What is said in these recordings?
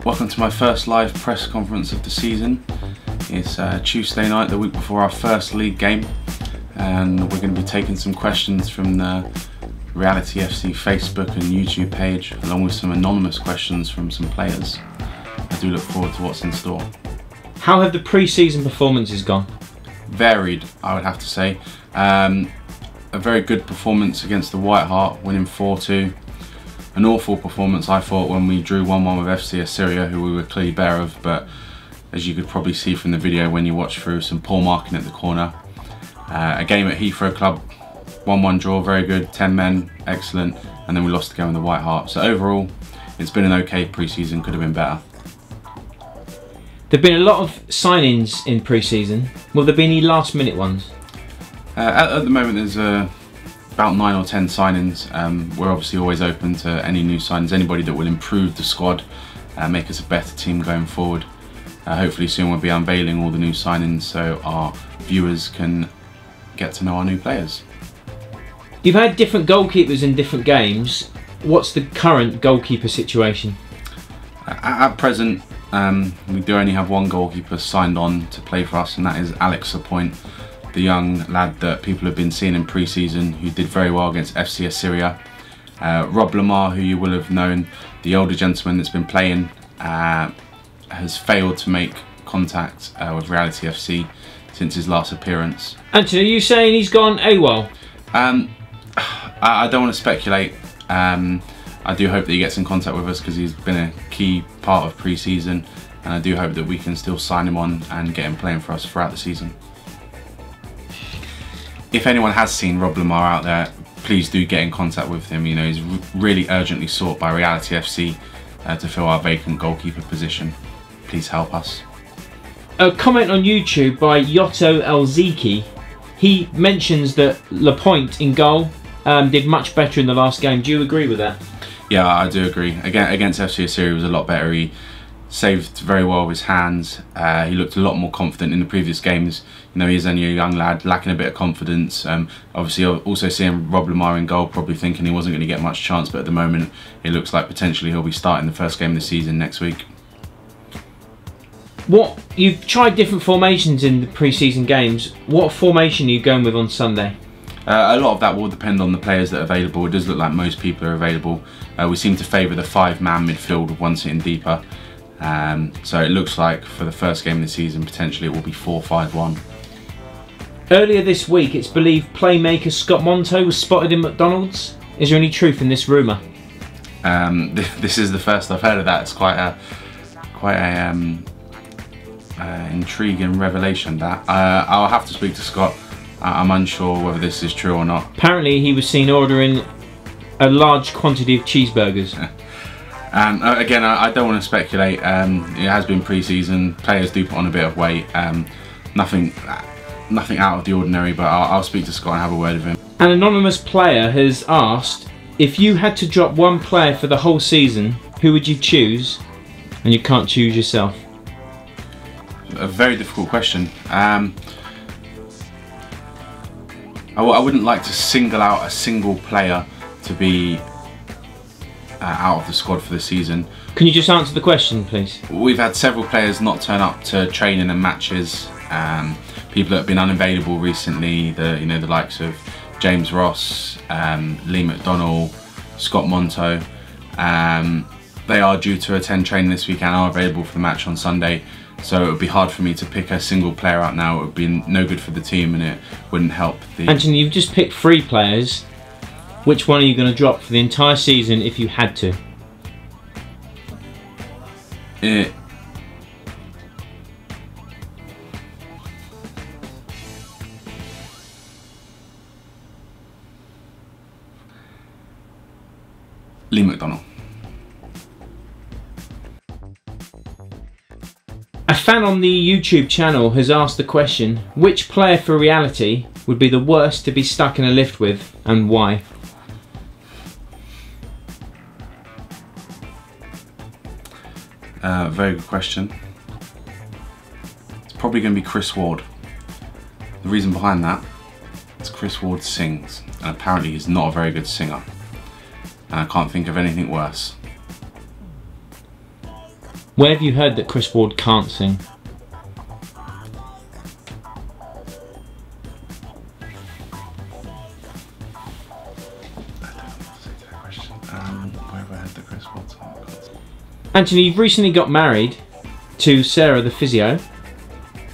Welcome to my first live press conference of the season. It's Tuesday night, the week before our first league game, and we're going to be taking some questions from the Reality FC Facebook and YouTube page, along with some anonymous questions from some players. I do look forward to what's in store. How have the pre-season performances gone? Varied, I would have to say. A very good performance against the White Hart, winning 4-2. An awful performance, I thought, when we drew 1-1 with FC Assyria, who we were clearly better of, but as you could probably see from the video when you watch through, some poor marking at the corner. A game at Heathrow Club, 1-1 draw, very good, 10 men, excellent, and then we lost the game in the White Hart. So overall, it's been an okay pre-season, could have been better. There have been a lot of signings in pre-season. Will there be any last-minute ones? At the moment, there's about 9 or 10 signings. We're obviously always open to any new signings, anybody that will improve the squad, make us a better team going forward. Hopefully soon we'll be unveiling all the new signings so our viewers can get to know our new players. You've had different goalkeepers in different games. What's the current goalkeeper situation? At present, we do only have one goalkeeper signed on to play for us, and that is Alex Lapointe, the young lad that people have been seeing in pre-season, who did very well against FC Assyria. Rob Lamar, who you will have known, the older gentleman that's been playing, has failed to make contact with Reality FC since his last appearance. Anthony, are you saying he's gone AWOL? I don't want to speculate. I do hope that he gets in contact with us because he's been a key part of pre-season, and I do hope that we can still sign him on and get him playing for us throughout the season. If anyone has seen Rob Lamar out there, please do get in contact with him. You know, he's really urgently sought by Reality FC to fill our vacant goalkeeper position. Please help us. A comment on YouTube by Yotto Elziki. He mentions that Lapointe in goal did much better in the last game. Do you agree with that? Yeah, I do agree. Against FC Assyria, he was a lot better. He saved very well with his hands. He looked a lot more confident in the previous games. You know, he's only a young lad, lacking a bit of confidence. Obviously, also seeing Rob Lamar in goal, probably thinking he wasn't going to get much chance, but at the moment, it looks like potentially he'll be starting the first game of the season next week. You've tried different formations in the pre-season games. What formation are you going with on Sunday? A lot of that will depend on the players that are available. It does look like most people are available. We seem to favour the 5-man midfield with one sitting deeper. So it looks like for the first game of the season, potentially it will be 4-5-1. Earlier this week, it's believed playmaker Scott Monto was spotted in McDonald's. Is there any truth in this rumour? This is the first I've heard of that. It's quite a intriguing revelation. That I'll have to speak to Scott. I'm unsure whether this is true or not. Apparently, he was seen ordering a large quantity of cheeseburgers. Again, I don't want to speculate. It has been pre-season. Players do put on a bit of weight. Nothing out of the ordinary, but I'll speak to Scott and have a word with him. An anonymous player has asked, if you had to drop one player for the whole season, who would you choose? And you can't choose yourself. A very difficult question. I wouldn't like to single out a single player to be out of the squad for the season. Can you just answer the question, please? We've had several players not turn up to training and matches. People that have been unavailable recently, the likes of James Ross, Lee McDonnell, Scott Monto. They are due to attend training this week and are available for the match on Sunday. So it would be hard for me to pick a single player out now. It would be no good for the team and it wouldn't help the... Anthony, you've just picked 3 players. Which one are you going to drop for the entire season if you had to? Lee McDonnell. A fan on the YouTube channel has asked the question, which player for Reality would be the worst to be stuck in a lift with and why? Very good question. It's probably going to be Chris Ward. The reason behind that is Chris Ward sings, and apparently he's not a very good singer. And I can't think of anything worse. Where have you heard that Chris Ward can't sing? Anthony, you've recently got married to Sarah, the physio.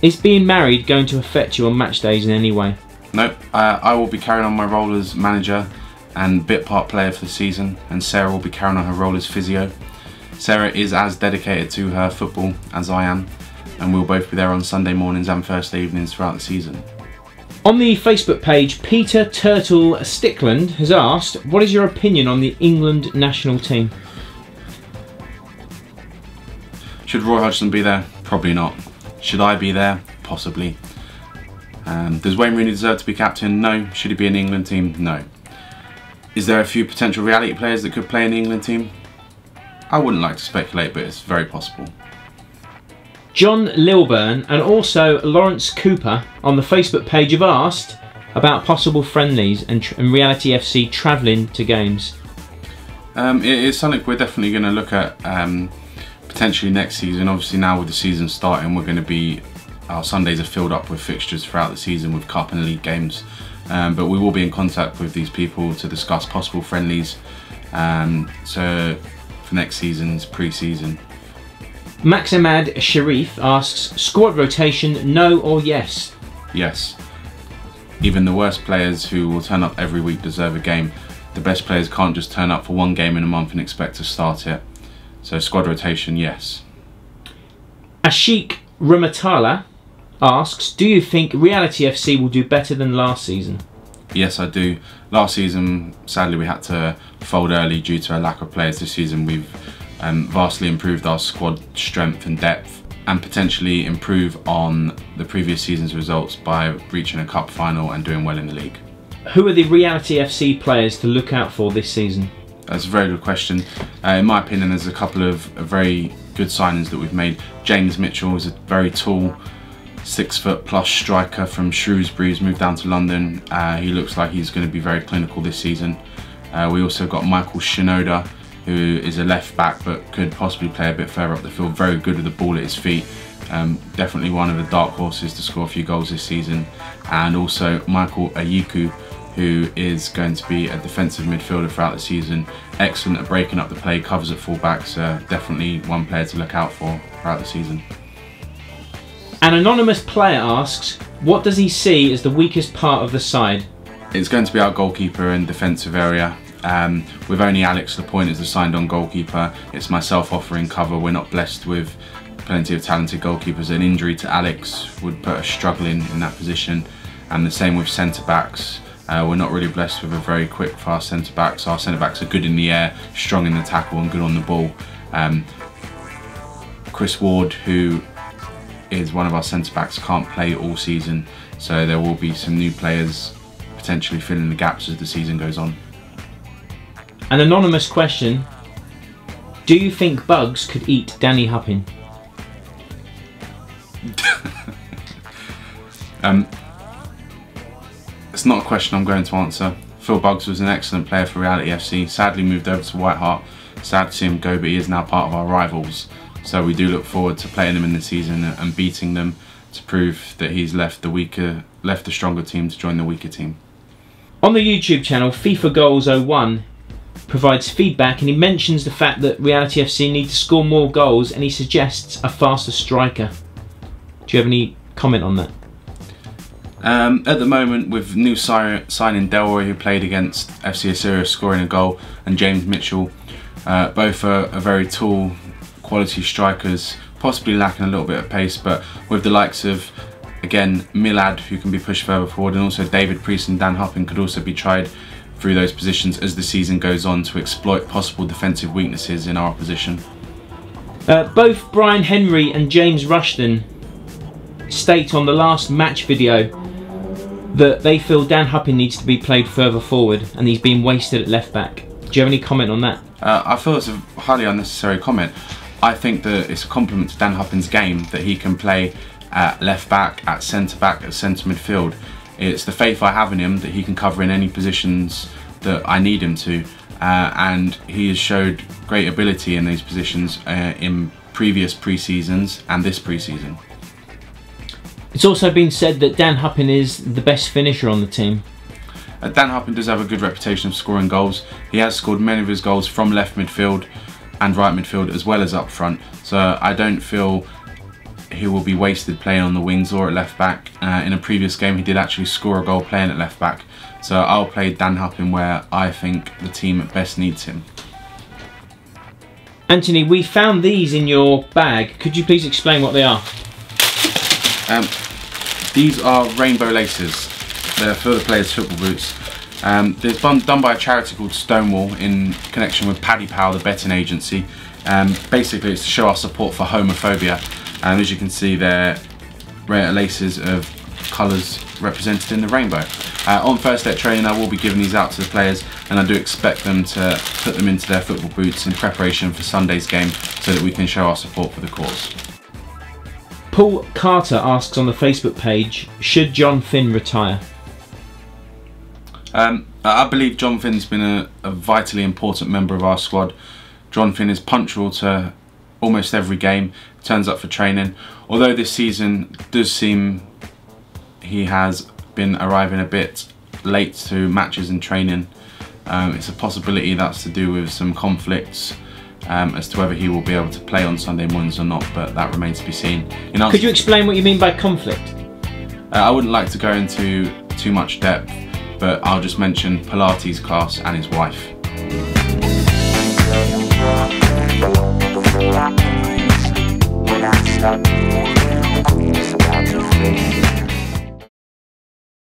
Is being married going to affect you on match days in any way? No, I will be carrying on my role as manager and bit part player for the season, and Sarah will be carrying on her role as physio. Sarah is as dedicated to her football as I am, and we'll both be there on Sunday mornings and Thursday evenings throughout the season. On the Facebook page, Peter Turtle Stickland has asked, what is your opinion on the England national team? Should Roy Hodgson be there? Probably not. Should I be there? Possibly. Does Wayne Rooney deserve to be captain? No. Should he be in the England team? No. Is there a few potential reality players that could play in the England team? I wouldn't like to speculate, but it's very possible. John Lilburn and also Lawrence Cooper on the Facebook page have asked about possible friendlies and Reality FC travelling to games. It is something we're definitely going to look at potentially next season. Obviously now with the season starting, we're going to be, our Sundays are filled up with fixtures throughout the season with cup and league games, but we will be in contact with these people to discuss possible friendlies, so for next season's pre-season. Maximad Sharif asks, squad rotation, no or yes? Yes. Even the worst players who will turn up every week deserve a game. The best players can't just turn up for one game in a month and expect to start it. So squad rotation, yes. Ashik Ramatala asks, do you think Reality FC will do better than last season? Yes, I do. Last season, sadly, we had to fold early due to a lack of players. This season, we've vastly improved our squad strength and depth, and potentially improve on the previous season's results by reaching a cup final and doing well in the league. Who are the Reality FC players to look out for this season? That's a very good question. In my opinion, there's a couple of very good signings that we've made. James Mitchell is a very tall, 6 foot plus striker from Shrewsbury. He's moved down to London. He looks like he's going to be very clinical this season. We also got Michael Shinoda, who is a left back but could possibly play a bit further up the field. Very good with the ball at his feet. Definitely one of the dark horses to score a few goals this season. And also Michael Ayiku, who is going to be a defensive midfielder throughout the season. Excellent at breaking up the play, covers at full back, so definitely one player to look out for throughout the season. An anonymous player asks, what does he see as the weakest part of the side? It's going to be our goalkeeper and defensive area. With only Alex Lapointe as the signed on goalkeeper, it's myself offering cover. We're not blessed with plenty of talented goalkeepers. An injury to Alex would put us struggling in that position, and the same with centre backs. We're not really blessed with a very quick, fast centre backs. Our centre backs are good in the air, strong in the tackle and good on the ball. Chris Ward, who is one of our centre backs, can't play all season, so there will be some new players potentially filling the gaps as the season goes on. An anonymous question, do you think Bugs could eat Danny Huppin? It's not a question I'm going to answer. Phil Bugs was an excellent player for Reality FC, sadly moved over to White Hart. Sad to see him go, but he is now part of our rivals. So we do look forward to playing him in the season and beating them to prove that he's left the stronger team to join the weaker team. On the YouTube channel, FIFA Goals 01 provides feedback, and he mentions the fact that Reality FC need to score more goals, and he suggests a faster striker. Do you have any comment on that? At the moment, with new signing Delroy, who played against FC Assyria, scoring a goal, and James Mitchell, both are very tall, quality strikers, possibly lacking a little bit of pace, but with the likes of, again, Milad, who can be pushed further forward, and also David Priest and Dan Huppin could also be tried through those positions as the season goes on to exploit possible defensive weaknesses in our opposition. Both Brian Henry and James Rushton state on the last match video that they feel Dan Huppin needs to be played further forward and he's been wasted at left back. Do you have any comment on that? I feel it's a highly unnecessary comment. I think that it's a compliment to Dan Huppin's game that he can play at left back, at centre back, at centre midfield. It's the faith I have in him that he can cover in any positions that I need him to, and he has showed great ability in these positions in previous pre-seasons and this pre-season. It's also been said that Dan Huppin is the best finisher on the team. Dan Huppin does have a good reputation of scoring goals. He has scored many of his goals from left midfield and right midfield as well as up front, so I don't feel he will be wasted playing on the wings or at left back. In a previous game he did actually score a goal playing at left back, so I'll play Dan Huppin where I think the team best needs him. Anthony, we found these in your bag. Could you please explain what they are? These are rainbow laces. They're for the players' football boots. They're done by a charity called Stonewall in connection with Paddy Power, the betting agency. Basically it's to show our support for homophobia. As you can see, they're laces of colours represented in the rainbow. On first day training I will be giving these out to the players, and I do expect them to put them into their football boots in preparation for Sunday's game so that we can show our support for the cause. Paul Carter asks on the Facebook page, should John Finn retire? I believe John Finn's been a vitally important member of our squad. John Finn is punctual to almost every game, turns up for training. Although this season does seem he has been arriving a bit late to matches and training, it's a possibility that's to do with some conflicts as to whether he will be able to play on Sunday mornings or not, but that remains to be seen. Could you explain what you mean by conflict? I wouldn't like to go into too much depth, but I'll just mention Pilates class and his wife.